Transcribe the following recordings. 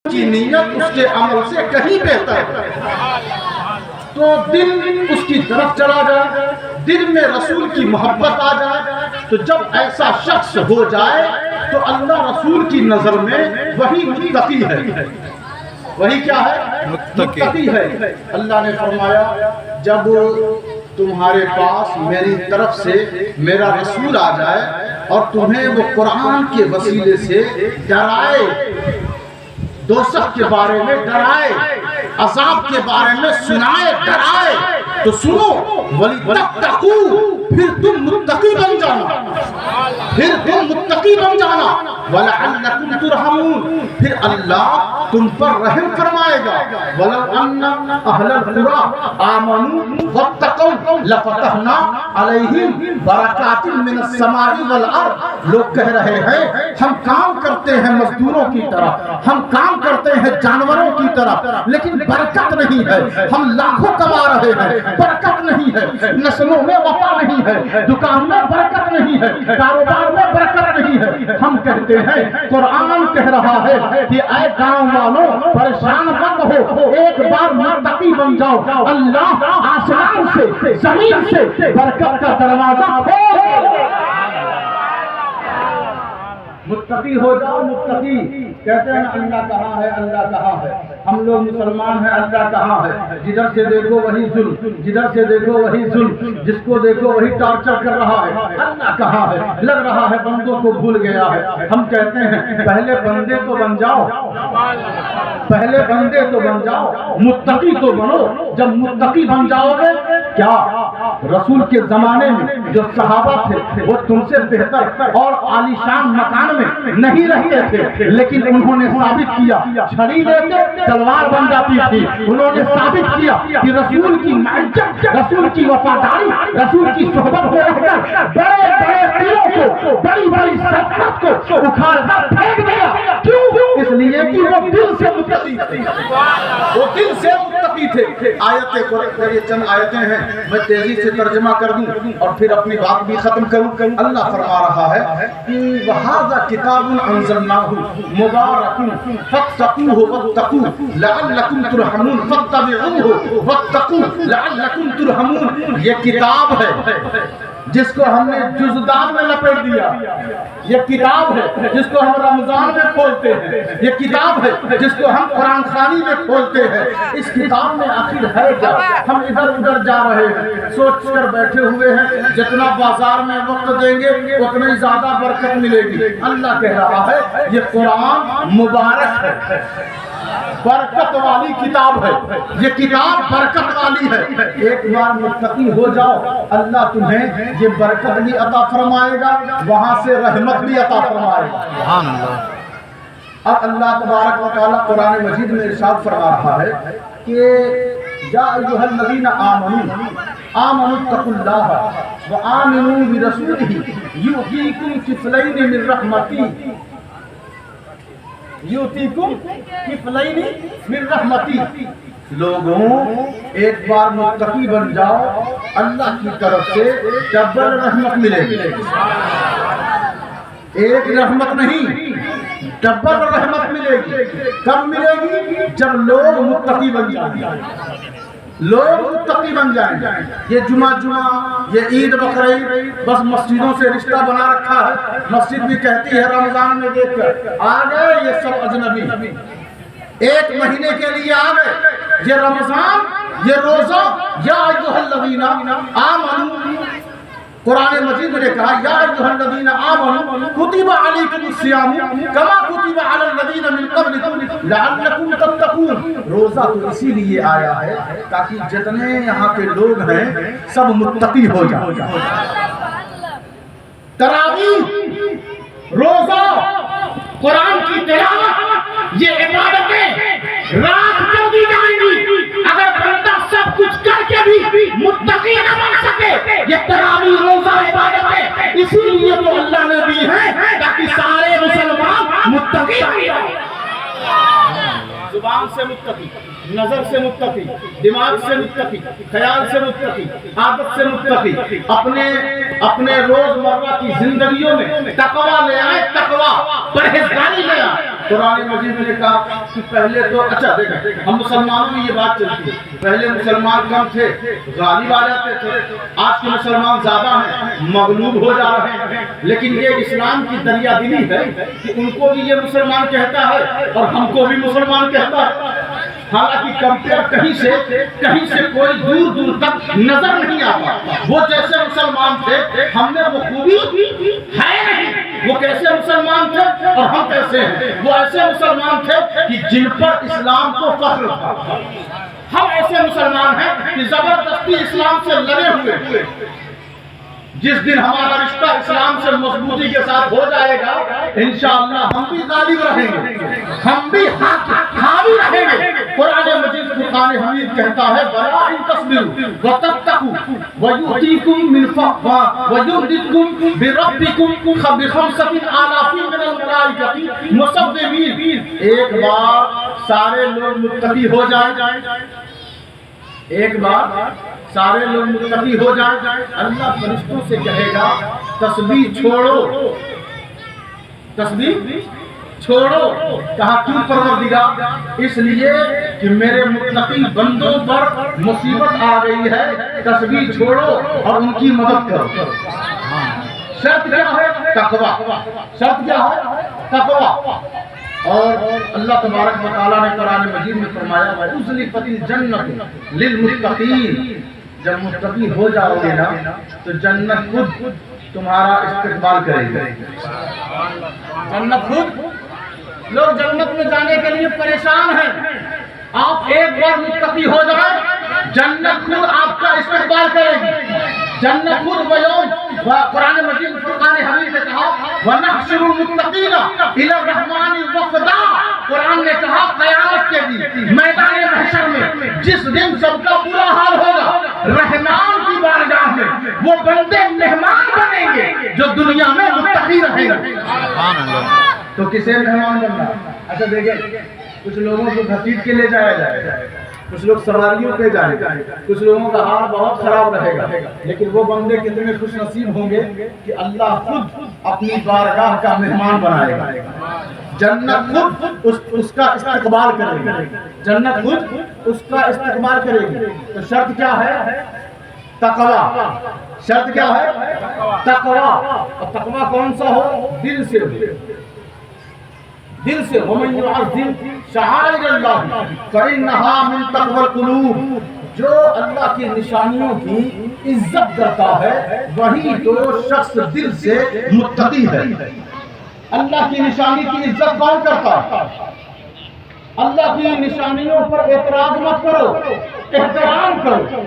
کی نیت اس کے عمل سے کہیں بہتر ہے۔ تو دل اس کی طرف چلا جائے، دل میں رسول کی محبت آ جائے، تو جب ایسا شخص ہو جائے تو اللہ رسول کی نظر میں وہی متقی ہے۔ وہی کیا ہے؟ متقی ہے۔ اللہ نے فرمایا جب تمہارے پاس میری طرف سے میرا رسول آ جائے اور تمہیں وہ قرآن کے وسیلے سے ڈرائے، دوزخ کے بارے میں ڈرائے، عذاب کے بارے میں سنائے، ڈرائے، تو سنو، وَلِتَتَّقُوا، پھر تم متقی بن جانا، پھر تم متقی بن جانا، وَلَعَلَّكُمْ تُرْحَمُونَ، پھر اللہ تم پر رحم فرمائے گا۔ وَلَوْ أَنَّ أَهْلَ الْقُرَىٰ آمَنُوا وَاتَّقَوْا لَفَتَحْنَا عَلَيْهِمْ بَرَكَاتٍ مِّنَ السَّمَاءِ وَالْأَرْضِ، لوگ کہہ رہے ہیں ہم کام کرتے ہیں مزدوروں کی طرح، ہم کام کرتے ہیں جانوروں کی طرح، لیکن برکت نہیں ہے، ہم لاکھوں کما رہے ہیں، برکت نہیں ہے، نسلوں میں وفا نہیں ہے، دکان میں برکت نہیں ہے، کاروبار میں برکت نہیں ہے۔ ہم کہتے ہیں قرآن کہہ رہا ہے کہ اے گاؤں والوں پریشان مت ہو، ایک بار متقی بن جاؤ، اللہ آسمان سے زمین سے برکت کا دروازہ کھول دے۔ متقی ہو جاؤ، متقی کہتے ہیں اللہ کہاں ہے، اللہ کہاں ہے، ہم لوگ مسلمان ہیں، اللہ کہاں ہے، جدھر سے دیکھو وہی ظلم، جدھر سے دیکھو وہی ظلم، جس کو دیکھو وہی ٹارچر کر رہا ہے، اللہ کہاں ہے، لگ رہا ہے بندوں کو بھول گیا ہے۔ ہم کہتے ہیں پہلے بندے تو بن جاؤ، پہلے بندے تو بن جاؤ، متقی تو بنو۔ جب متقی بن جاؤ گے، کیا رسول کے زمانے میں جو صحابہ تھے وہ تم سے بہتر اور عالیشان مکان میں نہیں رہتے تھے، لیکن انہوں نے ثابت کیا، چھڑی لے کے تلوار بن جاتی تھی، انہوں نے ثابت کیا کہ رسول کی معزت، رسول کی وفاداری، رسول کی صحبت میں رہ کر بڑے بڑے قلعوں کو، بڑی بڑی سلطنت کو اکھاڑ کر پھینک دیا۔ کیوں؟ اس لیے کہ وہ دل سے متقی تھے، وہ دل سے متقی تھے۔ آیتیں قرآن، یہ چند آیتیں ہیں، میں تیزی سے ترجمہ کر دوں اور پھر اپنی بات بھی ختم کروں۔ اللہ فرما رہا ہے کہ وَهَذَا كِتَابٌ أَنزَلْنَاهُ مُبَارَكٌ فَاتَّقُوهُ وَاتَّقُوا لَعَلَّكُمْ تُرْحَمُونَ، فَاتَّبِعُوهُ وَاتَّقُوا لَعَلَّكُمْ تُرْحَمُونَ۔ یہ کتاب ہے جس کو ہم نے جزدان میں لپیٹ دیا، یہ کتاب ہے جس کو ہم رمضان میں کھولتے ہیں، یہ کتاب ہے جس کو ہم قرآن خوانی میں کھولتے ہیں۔ اس کتاب میں آخر ہے کیا؟ ہم ادھر ادھر جا رہے ہیں، سوچ کر بیٹھے ہوئے ہیں جتنا بازار میں وقت دیں گے اتنی زیادہ برکت ملے گی۔ اللہ کہہ رہا ہے یہ قرآن مبارک ہے، برکت والی کتاب ہے، یہ کتاب برکت والی ہے۔ ایک بار متقی ہو جاؤ، اللہ تمہیں یہ برکت بھی عطا فرمائے گا، وہاں سے رحمت بھی عطا فرمائے گا۔ سبحان اللہ۔ اب اللہ تبارک و تعالیٰ قرآن مجید میں ارشاد فرما رہا ہے کہ یا ایھا الذین آمنوا اتقوا اللہ وآمنوا برسولہ یؤتیکم کفلین من رحمتہ، یؤتیکم کفلین من رحمتہ۔ لوگوں ایک بار متقی بن جاؤ، اللہ کی طرف سے ڈبل رحمت ملے گی، ایک رحمت نہیں ڈبل رحمت ملے گی۔ کب ملے گی؟ جب لوگ متقی بن جائیں گے، لوگ متقی بن جائیں گے۔ یہ جمعہ یہ عید بقرعید بس مسجدوں سے رشتہ بنا رکھا ہے، مسجد بھی کہتی ہے رمضان میں دیکھ کر آ گئے یہ سب اجنبی، ایک مہینے کے لیے آ گئے، یہ رمضان، یہ روزہ، یا ایھا الذین آمنوا، قرآن مجید نے کہا یا ایھا الذین آمنوا کتب علیکم الصیام کما کتب علی الذین من قبلکم لعلکم تتقون۔ روزہ تو اسی لیے آیا ہے تاکہ جتنے یہاں کے لوگ ہیں سب متقی ہو جائیں۔ تراویح، روزہ، قرآن کی تلاوت، یہ عبادتیں رات کو دی جائیں گی۔ اگر بندہ سب کچھ کر کے بھی متقی نہ بن سکے، یہ تراویح، روزہ، عبادتیں اسی لیے تو اللہ نے دی ہے تاکہ سارے مسلمان متقی بن جائیں۔ زبان سے متقی، نظر سے متقی، دماغ سے متقی، خیال سے متقی، عادت سے متقی، اپنے روزمرہ کی زندگیوں میں تقویٰ لے آئے، تقویٰ، پرہیزگاری لے آئے۔ قرآن مجید نے کہا کہ پہلے تو اچھا دیکھیں ہم مسلمانوں میں یہ بات چلتی ہے پہلے مسلمان کم تھے غالب آ جاتے تھے آج کے مسلمان زیادہ ہیں مغلوب ہو جا رہے ہیں لیکن یہ اسلام کی دریا دلی ہے کہ ان کو بھی یہ مسلمان کہتا ہے اور ہم کو بھی مسلمان کہتا ہے حالانکہ کمپیئر کہیں سے کوئی دور دور تک نظر نہیں آتا وہ جیسے مسلمان تھے ہم میں وہ خوبی ہے نہیں وہ کیسے مسلمان تھے اور ہم کیسے ہیں وہ ایسے مسلمان تھے کہ جن پر اسلام کو فخر تھا ہم ایسے مسلمان ہیں کہ زبردستی اسلام سے لڑے ہوئے جس دن ہمارا رشتہ اسلام سے مضبوطی کے ساتھ ہو جائے گا انشاءاللہ ہم بھی غالب رہیں گے ہم بھی حاوی رہیں گے قرآن مجید فرقان حمید کہتا ہے بلا ان تصبروا وتتقوا ويؤتيكم من فضله ويمددكم بربكم بخمسة آلاف من الملائكة مسومين ایک بار سارے لوگ متقی ہو جائیں ایک بار سارے لوگ متقی ہو جائیں اللہ فرشتوں سے کہے گا تسبیح چھوڑو تسبیح چھوڑو کہا کیوں پروردگار اس لیے کہ میرے متقی بندوں پر مصیبت آ گئی ہے تسبیح چھوڑو اور ان کی مدد کرو شرط کیا ہے تقوی شرط کیا ہے تقوی اور اللہ تبارک و تعالیٰ نے قرآن مجید میں فرمایا وَأُزْلِفَتِ الْجَنَّةُ لِلْمُتَّقِينَ جب متقی ہو جاؤ گے نا تو جنت خود تمہارا استقبال کرے گی جنت خود لوگ جنت میں جانے کے لیے پریشان ہیں آپ ایک بار متقی ہو جائیں جنت خود آپ کا استقبال کرے گی جنت خود بیان قرآن مجید فرقان حمید نے کہا وَنَحْشُرُ الْمُتَّقِينَ إِلَى الرَّحْمَنِ وَفْدًا قرآن نے کہا قیامت کے دن میدان محشر میں جس دن سب کا برا حال ہوگا رحمان کی بارگاہ میں وہ بندے مہمان بنیں گے جو دنیا میں متقی رہیں گے تو کسے مہمان بننا اچھا دیکھیں کچھ لوگوں کو گھسیٹ کے لے جایا جائے کچھ لوگ سواریوں پہ جائیں کچھ لوگوں کا حال بہت خراب رہے گا لیکن وہ بندے کتنے خوش نصیب ہوں گے کہ اللہ خود اپنی بارگاہ کا مہمان بنائے گا جنت خود اس کا استقبال کرے گی جنت خود اس کا استقبال کرے گی تو شرط کیا ہے تقوی شرط کیا ہے تقوی اور تقوی کون سا ہو دل سے وَمَن يُعَظِّمْ شَعَائِرَ اللَّهِ فَإِنَّهَا مِن تَقْوَى الْقُلُوبِ جو اللہ کی نشانیوں کی عزت کرتا ہے وہی تو شخص دل سے متقی ہے اللہ کی نشانی کی عزت کون کرتا ہے اللہ کی نشانیوں پر اعتراض مت کرو احترام کرو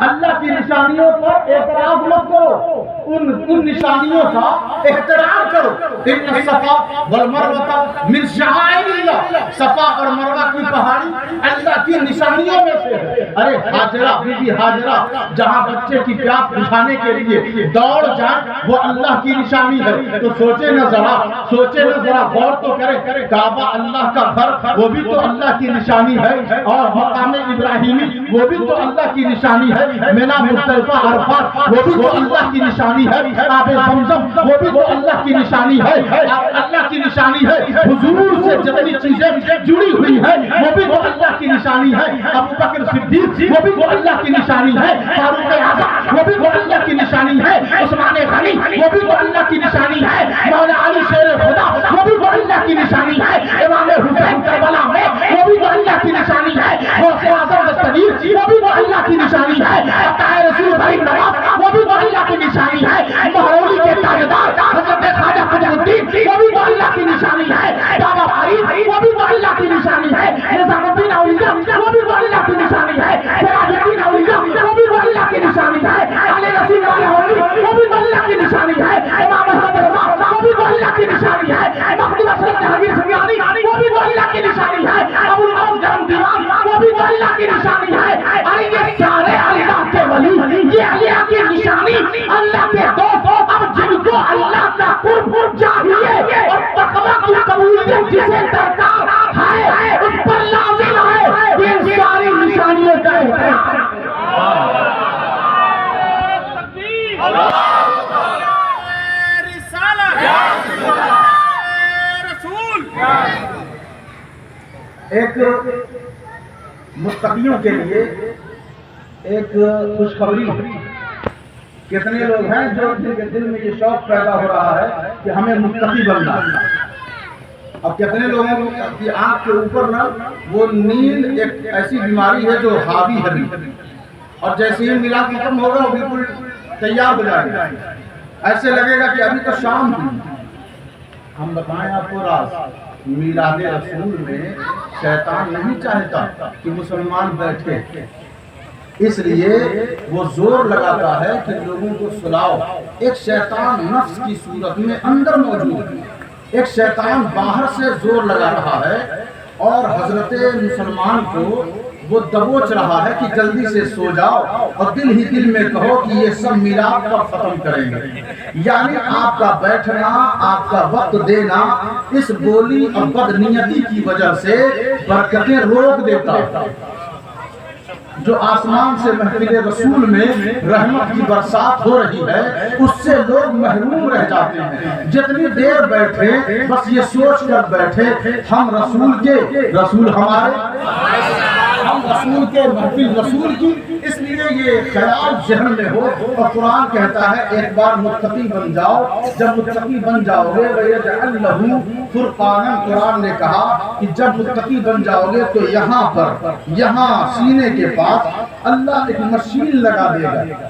اللہ کی نشانیوں پر اعتراض مت کرو ان نشانیوں کا احترام کرو ان الصفا والمروہ من شعائر اللہ صفا اور مروہ کی پہاڑی اللہ کی نشانیوں میں سے ہے ارے ہاجرہ بی بی ہاجرہ جہاں بچے کی پیاس بجھانے کے لیے دوڑ جائیں وہ اللہ کی نشانی ہے تو سوچے نہ ذرا غور تو کرے کعبہ اللہ کا گھر وہ بھی تو اللہ کی نشانی ہے اور مقام ابراہیمی وہ بھی تو اللہ کی نشانی ہے مینا مزدلفہ عرفات وہ بھی تو اللہ کی نشانی ہے آب زمزم وہ بھی تو اللہ کی نشانی ہے اللہ کی نشانی ہے حضور سے جتنی چیزیں جڑی ہوئی ہیں وہ بھی تو اللہ کی نشانی ہے ابو بکر صدیق وہ بھی تو اللہ کی نشانی ہے فاروق اعظم وہ بھی تو اللہ کی نشانی ہے عثمان غنی وہ بھی تو اللہ کی نشانی ہے مولا علی شیر خدا وہ بھی تو اللہ کی نشانی ہے امام حسین کربلا میں وہ بھی تو اللہ کی نشانی ہے غوث اعظم دستگیر وہ بھی تو اللہ کی نشانی ہے عطائے رسول بھائی نواز وہ بھی تو اللہ کی نشانی ہے مہرولی کے تاجدار حضرت خواجہ قطب الدین وہ بھی تو اللہ کی نشانی ہے بابا فرید وہ بھی تو اللہ کی نشانی ہے نظام الدین اولیاء وہ بھی تو اللہ کی نشانی ہے سراج الدین اولیاء وہ بھی تو اللہ کی نشانی ہے علی رسول اللہ وہ بھی تو اللہ کی نشانی ہے امام احمد رضا وہ بھی تو اللہ کی نشانی ہے مخدوم اشرف جہانگیر سمیانی وہ بھی تو اللہ کی نشانی ہے ابو العاص جان دیوان وہ بھی تو اللہ کی نشانی ہے ارے یہ سارے اللہ کے ولی یہ اللہ کی نشانی اللہ کے دوست اب جن کو اللہ کا قرب چاہیے اور ایک متقیوں کے لیے ایک خوشخبری، کتنے لوگ ہیں جو جن کے دل میں یہ شوق پیدا ہو رہا ہے کہ ہمیں متقی بننا ہے؟ اب کتنے لوگوں کی آنکھ کے اوپر نا وہ نیند ایک ایسی بیماری ہے جو حاوی ہے، اور جیسے ہی میلاد ختم ہوگا وہ بالکل تیار ہو جائے گا، ایسے لگے گا کہ ابھی تو شام ہوئی۔ ہم بتائیں آپ کو راز، میلاد رسول میں شیطان نہیں چاہتا کہ مسلمان بیٹھے، اس لیے وہ زور لگاتا ہے کہ لوگوں کو سلاؤ۔ ایک شیطان نفس کی صورت میں اندر موجود ہے، ایک شیطان باہر سے زور لگا رہا ہے اور حضرت مسلمان کو وہ دبوچ رہا ہے کہ جلدی سے سو جاؤ اور دل ہی دل میں کہو کہ یہ سب میلاد پر ختم کریں گے۔ یعنی آپ کا بیٹھنا، آپ کا وقت دینا اس بولی اور بدنیتی کی وجہ سے برکتیں روک دیتا ہے۔ جو آسمان سے محفل رسول میں رحمت کی برسات ہو رہی ہے اس سے لوگ محروم رہ جاتے ہیں۔ جتنی دیر بیٹھے بس یہ سوچ کر بیٹھے ہم رسول کے، رسول ہمارے، ہم رسول کے، محفل رسول کی، اس لیے یہ خیال ذہن میں ہو۔ اور قرآن کہتا ہے ایک بار متقی بن جاؤ، جب متقی بن جاؤ گے وَيَجْعَلْ لَهُ فُرْقَانًا، قرآن نے کہا کہ جب متقی بن جاؤ گے تو یہاں پر، یہاں سینے کے پاس اللہ ایک مشین لگا دے گا،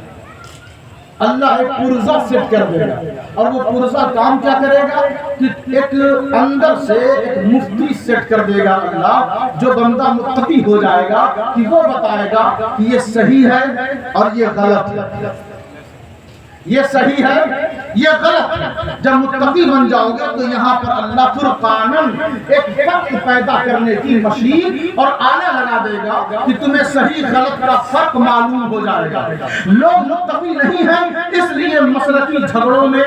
اللہ ایک پرزہ سیٹ کر دے گا، اور وہ پرزہ کام کیا کرے گا کہ ایک اندر سے ایک مفتی سیٹ کر دے گا اللہ، جو بندہ متقی ہو جائے گا کہ وہ بتائے گا کہ یہ صحیح ہے اور یہ غلط ہے، یہ صحیح ہے یہ غلط ہے۔ جب متقی بن جاؤ گے تو یہاں پر اللہ فرقانن ایک فرق پیدا کرنے کی مشین اور آلہ لگا دے گا کہ تمہیں صحیح غلط کا فرق معلوم ہو جائے گا۔ لوگ متقی نہیں ہیں اس لیے مسلکی جھگڑوں میں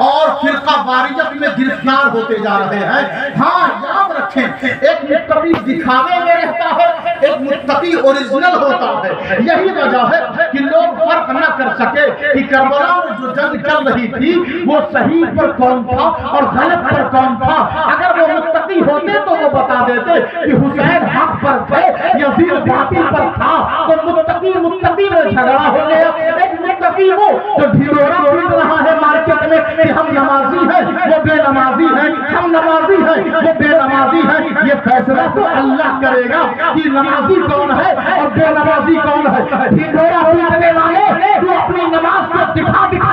اور فرقہ واریت میں گرفتار ہوتے جا رہے ہیں۔ ہاں یاد رکھیں، ایک متقی دکھاوے میں رہتا ہے، ایک متقی اوریجنل ہوتا ہے۔ یہی وجہ ہے کہ لوگ فرق نہ کر سکے کہ کربلا جو جنگ چل رہی تھی وہ صحیح پر کون تھا اور غلط پر کون تھا۔ اگر وہ متقی ہوتے تو وہ بتا دیتے کہ حسین حق پر تھے، یزید باطل پر تھا۔ تو متقی میں جھگڑا ہو گیا۔ ایک متقی وہ جو ڈھیلورا پھیل رہا ہے مارکیٹ میں کہ ہم نمازی ہیں وہ بے نمازی ہیں، ہم نمازی ہیں وہ بے نمازی ہیں، یہ فیصلہ تو اللہ کرے گا کہ نمازی کون ہے اور بے نمازی کون ہے۔ ڈھیلورا پیٹنے والے جو اپنی نماز کو دکھا کر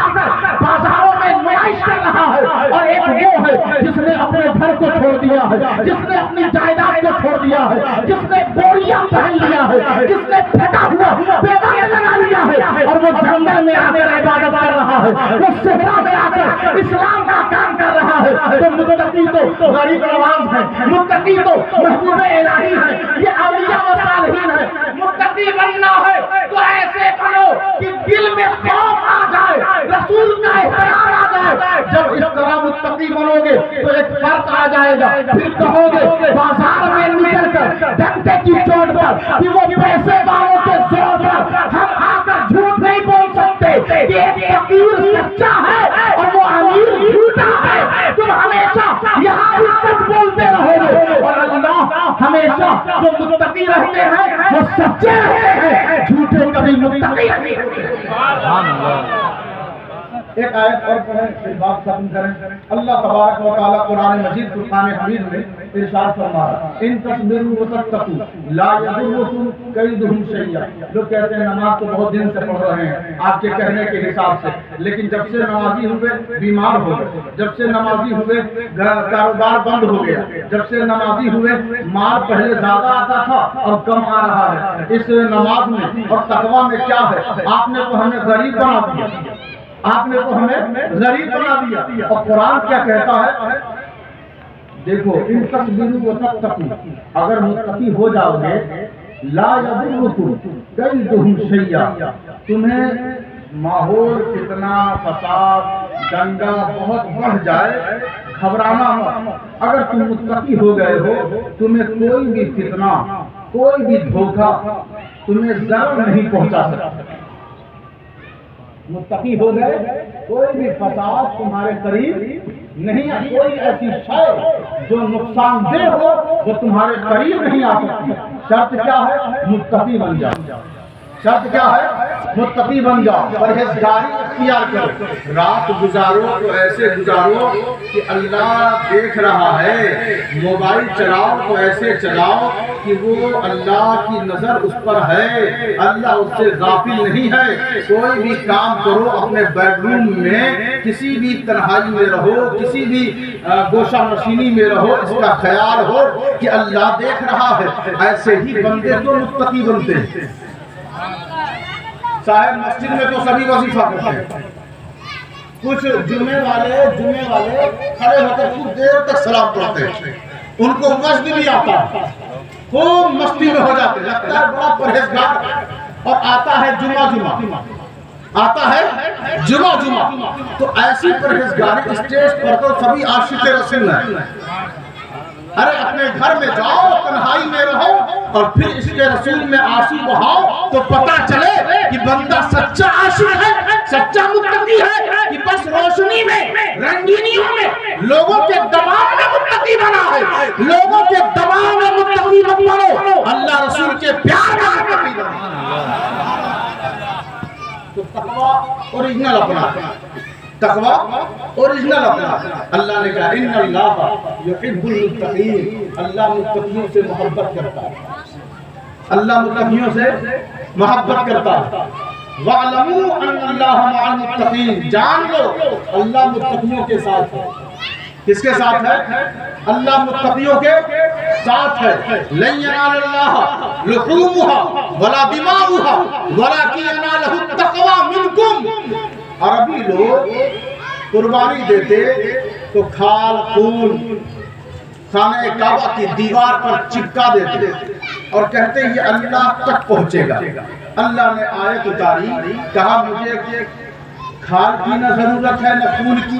بازاروں میں نمائش کر رہا ہے، اور ایک وہ ہے جس نے اپنے گھر کو چھوڑ دیا ہے، جس نے اپنی جائیداد کو چھوڑ دیا ہے، جس نے بوریاں پہن لیا ہے، جس نے پھٹا ہوا بیدار لگا لیا ہے، اور وہ جنگل میں آ کر عبادت کر رہا ہے، وہ صحرا میں آ کر اسلام کا کام کر رہا ہے۔ تو متقی تو غریب نواز ہے، متقی تو محبوب الہی ہے، یہ اولیاء و صالحین ہے۔ متقی بننا ہے تو ایسے بنو کہ دل میں خوف آ جائے، رسول کا احترام آ جائے۔ جب اس طرح متقی بنو گے تو ایک فرق آ جائے گا، پھر کہو گے بازار میں نکل کر ڈنڈے کی چوٹ پر کہ وہ پیسے والوں کے زور پر ہم آ کر جھوٹ نہیں بول سکتے کہ ایک فقیر سچا ہے اور وہ امیر جھوٹا ہے۔ تم ہمیشہ یہاں بھی سچ بولتے رہو گے، اور اللہ ہمیشہ جو متقی رہتے ہیں وہ سچے رہتے ہیں، جھوٹے کبھی متقی نہیں ہوتے۔ ایک آیت اور پڑھیں پھر بات ختم کریں۔ اللہ تبارک و تعالیٰ قرآن مجید فرقان حمید میں ارشاد فرما رہا ہے ان تصبروا وتتقوا لا یضرکم کیدہم شیئا۔ لوگ کہتے ہیں نماز تو بہت دن سے پڑھ رہے ہیں آپ کے کہنے کے حساب سے، لیکن جب سے نمازی ہوئے بیمار ہو گئے، جب سے نمازی ہوئے کاروبار بند ہو گیا، جب سے نمازی ہوئے مال پہلے زیادہ آتا تھا اور کم آ رہا ہے۔ اس نماز میں اور تقویٰ میں کیا ہے؟ آپ نے تو ہمیں غریب بنا دیا، آپ نے تو ہمیں غریب بنا دیا۔ اور قرآن کیا کہتا ہے؟ دیکھو ان تصبروا وتتقوا، اگر متقی ہو جاؤ گے لا یضرکم کیدہم شیئا، تمہیں ماحول کتنا فساد دنگا بہت بڑھ جائے گھبرانا مت۔ اگر تم متقی ہو گئے ہو تمہیں کوئی بھی فتنہ، کوئی بھی دھوکہ تمہیں ضرر نہیں پہنچا سکتا۔ متقی ہو گئے کوئی بھی فساد تمہارے قریب نہیں ہے کوئی ایسی شے جو نقصان دہ ہو وہ تمہارے قریب نہیں آ سکتی. شرط کیا ہے؟ متقی بن جاؤ. شرط کیا ہے؟ متقی بن جاؤ، پرہیزگاری اختیار کرو. رات گزارو تو ایسے گزارو کہ اللہ دیکھ رہا ہے. موبائل چلاؤ تو ایسے چلاؤ کہ وہ اللہ کی نظر اس پر ہے، اللہ اس سے غافل نہیں ہے. کوئی بھی کام کرو اپنے بیڈ روم میں کسی بھی تنہائی میں رہو، کسی بھی گوشہ نشینی میں رہو، اس کا خیال ہو کہ اللہ دیکھ رہا ہے. ایسے ہی بندے تو متقی بنتے ہیں. صاحب مسجد میں تو سبھی وظیفہ کرتے ہیں، کچھ جمعے والے کھڑے ہو کر کچھ دیر تک سلام پڑھتے ہیں، ان کو مسجد بھی آتا ہے، خوب مستی میں ہو جاتے ہیں، لگتا ہے بڑا پرہیزگار. اور آتا ہے جمعہ آتا ہے جمعہ تو ایسی پرہیزگاری اسٹیج پر تو سبھی عاشق رسول ہیں. ارے اپنے گھر میں جاؤ، تنہائی میں رہو اور پھر اس کے رسول میں آنسو بہاؤ تو پتا چلے کہ بندہ سچا عاشق ہے، سچا متقی ہے کہ بس روشنی میں، رنگینیوں میں، لوگوں کے دباؤ میں متقی بنا ہے. لوگوں کے دباؤ میں متقی مت بنو، اللہ رسول کے پیار میں متقی بنو. تو تقوی اوریجنل اپنا، تقوی اوریجنل اپنا. اللہ نے کہا ان اللہ یحب المتقین، اللہ متقیوں سے محبت کرتا ہے، اللہ متقیوں سے محبت کرتا ہے. وَاعْلَمُوا أَنَّ اللَّهَ مَعَ الْمُتَّقِينَ، جان لو اللہ متقیوں کے ساتھ ہے. کس کے ساتھ ہے؟ اللہ متقیوں کے ساتھ ہے. لَن يَنَالَ اللَّهَ لُحُومُهَا وَلَا دِمَاؤُهَا وَلَكِنْ يَنَالُهُ التَّقْوَىٰ مِنكُمْ. عربی لوگ قربانی دیتے تو کھال خون خانہ کعبہ کی دیوار پر چپکا دیتے اور کہتے یہ اللہ تک پہنچے گا. اللہ نے آیت اتاری، کہا مجھے کھال کی نہ ضرورت ہے، نہ خون کی،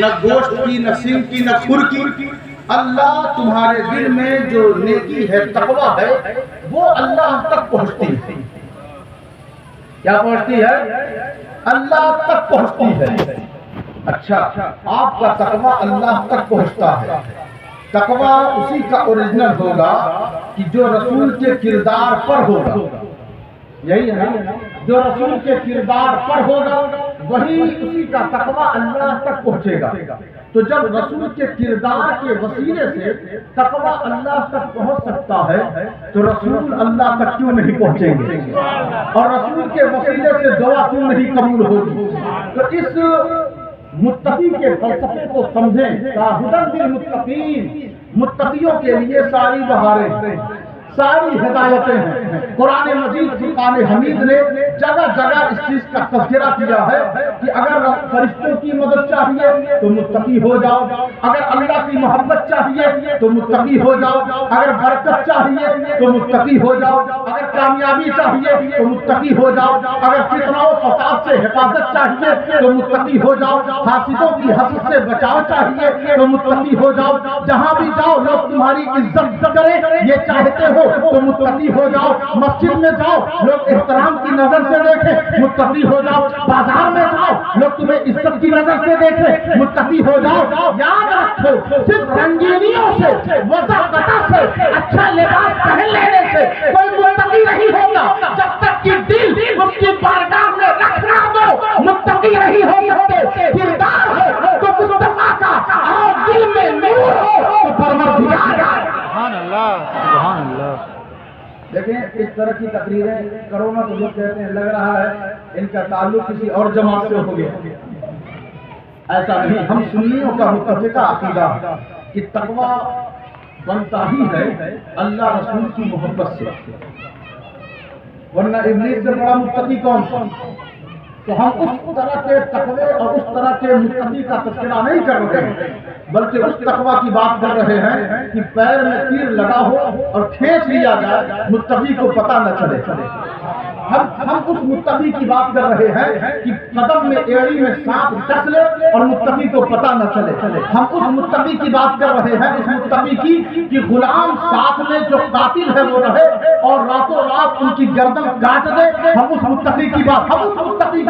نہ گوشت کی، نہ سنگ کی، نہ کھر کی. اللہ تمہارے دل میں جو نیکی ہے، تقویٰ ہے، وہ اللہ تک پہنچتی ہے. کیا پہنچتی ہے؟ اللہ تک پہنچتی ہے. اچھا، آپ کا تقویٰ اللہ تک پہنچتا ہے. تقویٰ اسی کا اوریجنل ہوگا کہ جو رسول کے کردار پر ہوگا. یہی ہے نا، جو رسول کے کردار پر ہوگا وہی اسی کا تقویٰ اللہ تک پہنچے گا. تو جب رسول کے کردار کے وسیلے سے تقویٰ اللہ تک پہنچ سکتا ہے تو رسول اللہ تک کیوں نہیں پہنچیں گے؟ اور رسول کے وسیلے سے دعا کیوں نہیں قبول ہوگی؟ تو اس متقی کے فلسفے کو سمجھیں. ہدی للمتقین، متقیوں کے لیے ساری بہاریں، ساری ہدایتیں ہیں. قرآن مجید فرقان حمید نے جگہ جگہ اس چیز کا تذکرہ کیا ہے کہ اگر فرشتوں کی مدد چاہیے تو متقی ہو جاؤ، اگر اللہ کی محبت چاہیے تو متقی ہو جاؤ، اگر برکت چاہیے تو متقی ہو جاؤ، اگر کامیابی چاہیے تو متقی ہو جاؤ، اگر فتنہ و فساد سے حفاظت چاہیے تو متقی ہو جاؤ، حاسدوں کی حسد سے بچاؤ چاہیے تو متقی ہو جاؤ. جہاں بھی جاؤ لوگ تمہاری عزت کریں یہ چاہتے ہو تو متقی ہو جاؤ. مسجد میں جاؤ لوگ احترام کی نظر سے دیکھیں، متقی ہو جاؤ. بازار میں جاؤ لوگ تمہیں عزت کی نظر سے دیکھیں، متقی ہو جاؤ. یاد رکھو صرف رنگینیوں سے، وضاحت سے، اچھا لباس پہن لینے سے کوئی متقی نہیں ہوگا جب تک کہ دل اس کی بارگاہ میں رکھنا دو. متقی نہیں ہو سکتے، کردار ہو تو مصطفیٰ کا اور دل میں نور ہو تو پروردگار ہے. سبحان اللہ، سبحان اللہ. دیکھیں اس طرح کی تقریریں کرو نا تو لوگ کہتے ہیں لگ رہا ہے ان کا تعلق کسی اور جماعت سے ہو گیا. ایسا نہیں. ہم سنیوں کا متفقہ عقیدہ کہ تقویٰ بنتا ہی ہے اللہ رسول کی محبت سے، ورنہ ابلیس سے بڑا متقی کون تھا؟ تو ہم اس طرح کے تقوی اور اس طرح کے متقی کا تذکرہ نہیں کر رہے ہیں، بلکہ اس تقوی کی بات کر رہے ہیں کہ پیر میں تیر لگا ہو اور کھینچ لیا جائے، متقی کو پتہ نہ چلے. ہم اس متقی کی بات کر رہے ہیں کہ قدم میں ایڑی میں سانپ ڈس لے اور متقی کو پتہ نہ چلے. ہم اس متقی کی بات کر رہے ہیں, اس متقی کی کہ غلام ساتھ میں جو قاتل ہے وہ رہے اور راتوں رات ان کی گردن کاٹ دے. ہم اس متقی کی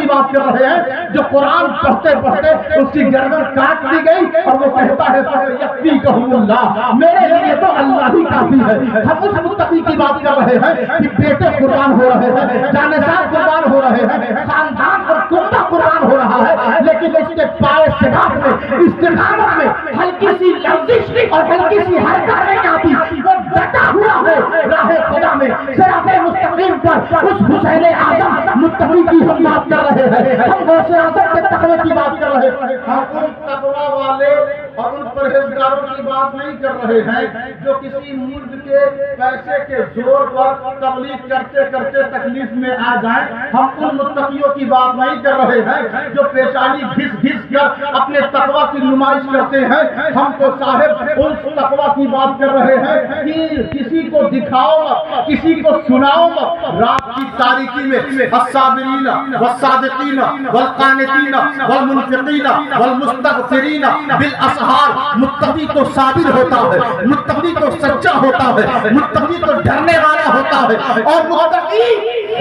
بات کر رہے ہیں جو قرآن پڑھتے پڑھتے اس کی گردن کاٹ دی گئی اور وہ کہتا ہے فَسَيَكْفِيكَهُمُ اللَّهُ, میرے لیے تو اللہ ہی کافی ہے. ہم اس متقی کی بات کر رہے ہیں کہ بیٹے قربان ہو رہے ہیں, جانشین قربان ہو رہے ہیں, خاندان اور کنبہ قربان ہو رہا ہے, لیکن اس کے پائے صراط میں, استقامت میں ہلکی سی لرزش اور ہلکی سی حرکت نہیں آتی. وہ ڈٹا ہوا ہے راہ خدا میں, صراط مستقیم پر. اس حسین اعظم متقی کی ہم بات کر رہے ہیں, ہم غوث اعظم کے تقوی کی بات کر رہے ہیں. ہم ان تقوی والے اور ان پرہیزگاروں کی بات نہیں کر رہے ہیں جو کسی ملک کے پیسے کے زور پر تبلیغ کرتے کرتے تکلیف میں آ جائیں. ہم ان متقیوں کی بات نہیں کر رہے ہیں جو پیشانی گھس گھس کر اپنے تقوی کی نمائش کرتے ہیں. ہم تو صاحب ان تقوی کی بات کر رہے ہیں کہ کسی کو دکھاؤ مت, کسی کو سناؤ مت. رات کی تاریکی میں الصابرین والصادقین والقانتین والمنفقین والمستغفرین بالاسحار, متقی تو صابر ہوتا ہے, متقی تو سچا ہوتا ہے, متقی تو ڈرنے والا ہوتا ہے, اور متقی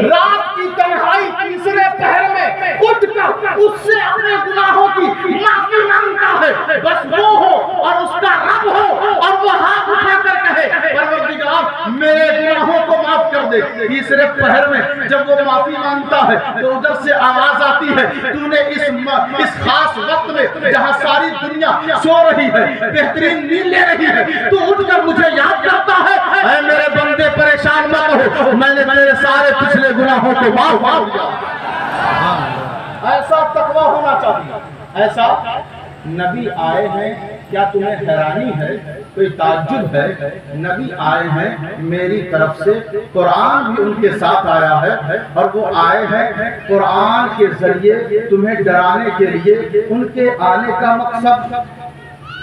رات کی تنہائی تیسرے پہر میں اٹھ کر اس سے اپنے گناہوں کی معافی مانگتا ہے. بس وہ ہو اور اس کا رب ہو اور وہ ہاتھ اٹھا کر کہے پروردگار میرے گناہوں کو معاف کر دے. تیسرے پہر میں جب وہ معافی مانگتا ہے تو ادھر سے آواز آتی ہے تو نے اس خاص وقت میں جہاں ساری دنیا سو رہی ہے, بہترین نیند لے رہی ہے, تو اٹھ کر مجھے یاد کرتا ہے اے میرے بندے پریشان مت ہو, میں نے میرے سارے پچھلے گناہوں کو معاف کر دیا. ایسا تقوی ہونا چاہیے. ایسا نبی آئے ہیں, کیا تمہیں حیرانی ہے, کوئی تعجب ہے؟ نبی آئے ہیں میری طرف سے, قرآن بھی ان کے ساتھ آیا ہے, اور وہ آئے ہیں قرآن کے ذریعے تمہیں ڈرانے کے لیے. ان کے آنے کا مقصد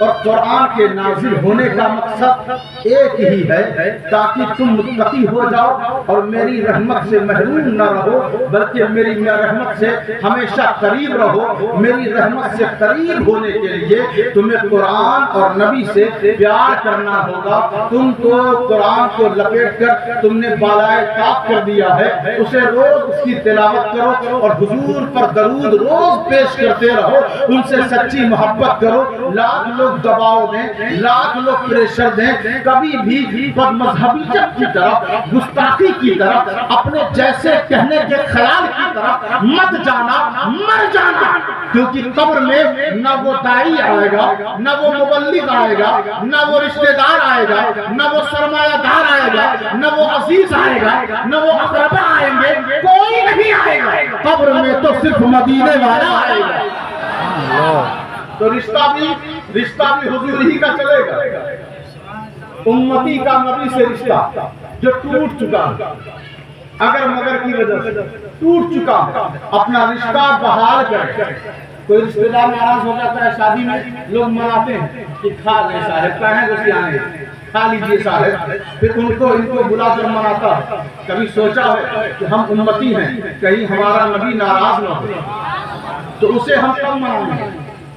اور قرآن کے نازل ہونے کا مقصد ایک ہی ہے, تاکہ تم متقی ہو جاؤ اور میری رحمت سے محروم نہ رہو, بلکہ میری رحمت سے ہمیشہ قریب رہو. میری رحمت سے قریب ہونے کے لیے تمہیں قرآن اور نبی سے پیار کرنا ہوگا. تم تو قرآن کو لپیٹ کر تم نے بالائے طاق کر دیا ہے, اسے روز اس کی تلاوت کرو اور حضور پر درود روز پیش کرتے رہو, ان سے سچی محبت کرو. لاکھ لوگ دباؤ دیں, لاکھ لوگ پریشر دیں, کبھی بھی بد مذہبیت کی طرف, گستاخی کی طرف, اپنے جیسے کہنے کے خیال کی طرف مت جانا, مر جانا. کیونکہ قبر میں نہ وہ دائی آئے گا, نہ وہ مبلغ آئے گا, نہ وہ رشتہ دار آئے گا, نہ وہ سرمایہ دار آئے گا, نہ وہ عزیز آئے گا, نہ وہ اقربا آئیں گے, کوئی نہیں آئے گا. قبر میں تو صرف مدینے والا آئے گا. تو رشتہ بھی حضور ہی کا چلے گا. امتی کا نبی سے رشتہ جو ٹوٹ چکا ہے, اگر مگر کی وجہ سے ٹوٹ چکا ہے, اپنا رشتہ بحال کرے. کوئی رشتہ دار ناراض ہو جاتا ہے شادی میں, لوگ مناتے ہیں کہ کھا لیں صاحب, کہیں دوسری آنے کھا لیجیے صاحب, پھر ان کو بلا کر مناتا ہے. کبھی سوچا ہے کہ ہم امتی ہیں, کہیں ہمارا نبی ناراض نہ ہو, تو اسے ہم کب منائیں گے,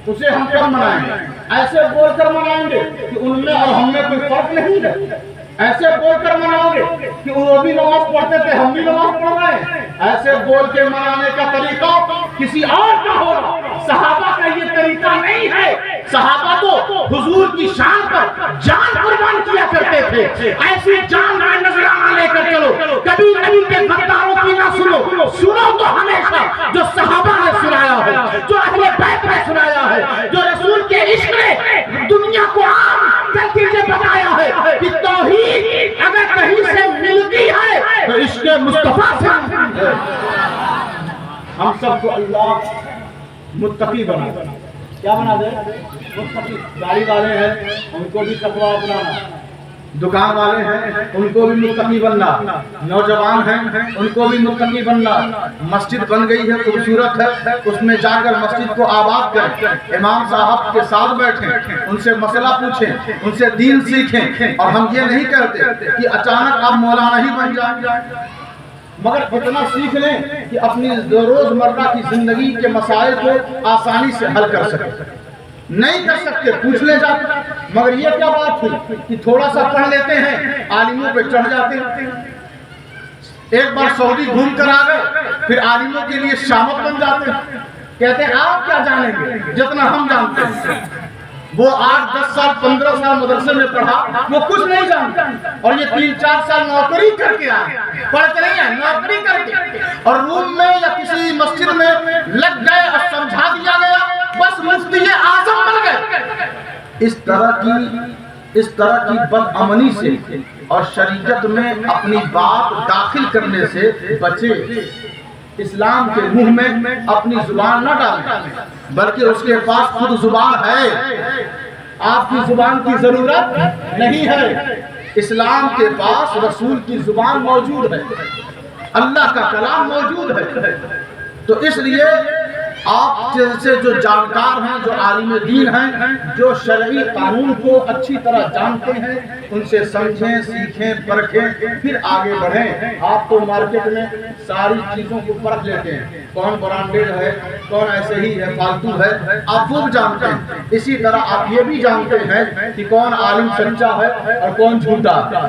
اسے ہم کب منائیں گے؟ ایسے بول کر منائیں گے کہ ان میں اور ہم میں کوئی فرق نہیں ہے. ایسے بول کر منائیں گے کہ وہ بھی نماز پڑھتے تھے, ہم بھی نماز پڑھ رہے ہیں. ایسے بول کے منانے کا طریقہ کسی اور کا ہوگا, صحابہ کا یہ طریقہ نہیں ہے. صحابہ تو حضور کی شان پر جان قربان کیا کرتے تھے. ایسی جان کا نذرانہ لے کر چلو, کبھی نبی کے غداروں کی نہ سنو تو ہمیشہ جو صحابہ نے سنایا ہے, جو اہل بیت نے سنایا ہے, جو رسول کے عشق نے دنیا کو عام کر کے یہ بتایا ہے کہ توحید اگر کہیں سے ملتی ہے تو عشق مصطفیٰ سے ملتی ہے. ہم سب کو اللہ متقی بنا دے. کیا بنا دے؟ متقی. گاڑی والے ہیں ان کو بھی تقویٰ اپنانا, دکان والے ہیں ان کو بھی متقی بننا, نوجوان ہیں ان کو بھی متقی بننا. مسجد بن گئی ہے, خوبصورت ہے, اس میں جا کر مسجد کو آباد کریں, امام صاحب کے ساتھ بیٹھیں, ان سے مسئلہ پوچھیں, ان سے دین سیکھیں. اور ہم یہ نہیں کہتے کہ اچانک آپ مولانا ہی بن جائیں. مگر اتنا سیکھ لیں کہ اپنی روزمرہ کی زندگی کے مسائل کو آسانی سے حل کر سکیں. نہیں کر سکتے پوچھ لے جاتے. مگر یہ کیا بات تھی کہ تھوڑا سا پڑھ لیتے ہیں عالموں پہ چڑھ جاتے ہیں. ایک بار سعودی گھوم کر آ گئے پھر عالموں کے لیے شامت بن جاتے ہیں. کہتے ہیں آپ کیا جانیں گے جتنا ہم جانتے ہیں. وہ 8 10 سال 15 سال مدرسے میں پڑھا وہ کچھ نہیں جانتا اور یہ 3 4 سال نوکری کر کے آئے. پڑھ کے نہیں ہے نوکری کر کے اور روم میں یا کسی مسجد میں لگ گئے اور سمجھا دیا گیا بس مفتی اعظم بن گئے. اس طرح کی بدعملی سے اور شریعت میں اپنی بات داخل کرنے سے بچے. اسلام کے منہ میں اپنی زبان نہ ڈالیں بلکہ اس کے پاس خود زبان ہے. آپ کی زبان کی ضرورت نہیں ہے. اسلام کے پاس رسول کی زبان موجود ہے, اللہ کا کلام موجود ہے. تو اس لیے آپ جیسے جو جانکار ہیں, جو عالم دین ہیں, جو شرعی قانون کو اچھی طرح جانتے ہیں, ان سے سمجھیں, سیکھیں, پرکھیں, پھر آگے بڑھیں. آپ تو مارکیٹ میں ساری چیزوں کو پرکھ لیتے ہیں, کون برانڈیڈ ہے, کون ایسے ہی ہے, فالتو ہے, آپ وہ بھی جانتے ہیں. اسی طرح آپ یہ بھی جانتے ہیں کہ کون عالم سچا ہے اور کون جھوٹا ہے.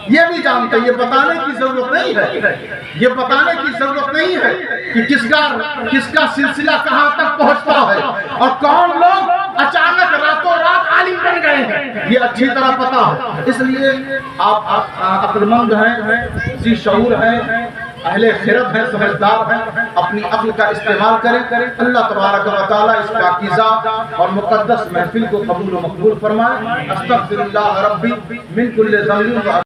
یہ بھی جانتے ہیں. یہ بتانے کی ضرورت نہیں ہے, یہ بتانے کی ضرورت نہیں ہے کہ کس کا سلسلہ کہاں تک پہنچتا ہے اور کون لوگ اچانک راتوں رات عالم بن گئے ہیں. یہ اچھی طرح پتا ہے. اس لیے آپ عقل مند ہیں, ذی شعور ہیں, اہل خرد ہیں, سمجھدار ہیں, اپنی عقل کا استعمال کریں. اللہ تبارک و تعالی اس پاکیزہ اور مقدس محفل کو قبول و مقبول فرمائے. استغفر اللہ ربی من کل ذنب.